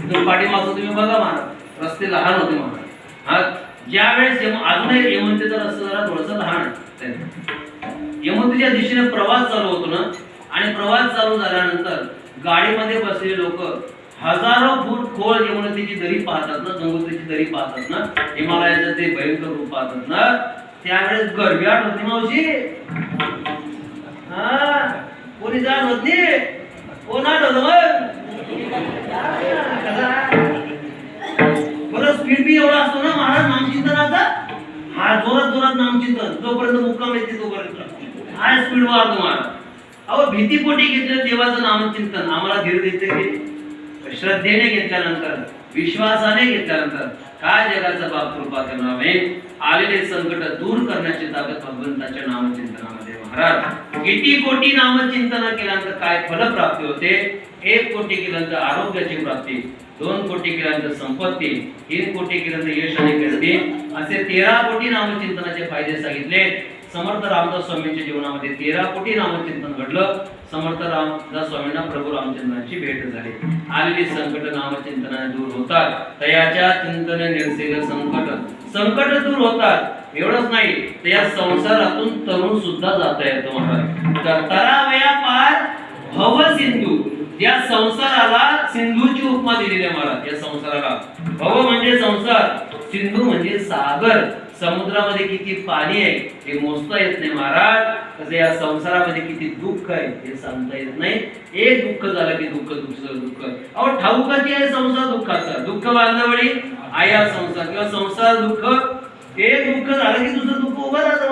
तो पाठीमागं तुम्ही बघा महाराज, रस्ते लहान होते महाराज. हा ज्यावेळेस अजूनही यमुनेचं रस्ता जरा थोडंसं लहान आहे. यमुनेच्या दिशेने प्रवास चालू होतो ना, आणि प्रवास चालू झाल्यानंतर गाडीमध्ये बसलेले लोक हजारो फूट खोल यमुनेची दरी पाहतात ना, गंगोत्रीची दरी पाहतात ना, हिमालयाचं ते भयंकर रूप पाहतात ना, त्यावेळेस गरब्याट होती मावशी. हा कोणी जात होती, कोण आठवत बरं. स्पीड बी एवढा असतो ना महाराज नामचिंतनाचा. हा जोरात जोरात नामचिंतन, जोपर्यंत मुक्काम येते तोपर्यंत हा स्पीड वाढतो महाराज. अहो भीतीपोटी घेतलं देवाचं नामचिंतन आम्हाला धीर देते. श्रद्धेने घेतल्यानंतर, विश्वासाने घेतल्यानंतर काय जगाचा बाप कृपा करणारे, आलेले संकट दूर करण्याची ताकद भगवंताच्या नामचिंतनामध्ये महाराज. किती कोटी नामचिंतन केल्यानंतर काय फलप्राप्ती होते. 1 कोटी केल्यानंतर आरोग्याची प्राप्ती, 2 कोटी केल्यानंतर संपत्ती, 3 कोटी केल्यानंतर यश आणि कीर्ती, असे 13 कोटी नामचिंतनाचे फायदे सांगितले. समर्थ रामदास स्वामींच्या जीवनामध्ये 13 कोटी नामचिंतन घडलं. समर्थ रामदास स्वामींना प्रभू रामचंद्रांची भेट झाली. आलेली संकट नामचिंतनाने दूर होतात. तयाच्या चिंतने निर्सेल संकट, संकट दूर होतात. एवढंच नाही तर या संसारातून तरुण सुद्धा जाता येतो महाराज. तरावया पार भव सिंधू, या संसाराला सिंधूची उपमा दिलेली आहे महाराज. या संसाराला भव म्हणजे संसार, सिंधू म्हणजे सागर. समुद्रामध्ये किती पाणी आहे हे मोजता येत नाही महाराज. तसे या संसारामध्ये किती दुःख आहे हे सांगता येत नाही. एक दुःख झालं की दुःख, दुसरं दुःख. अहो ठाऊकाची आहे संसार दुःखाचा. दुःख बांधवडी आया संसार, किंवा संसार दुःख. एक दुःख झालं की दुसरं दुःख उभं राहतं.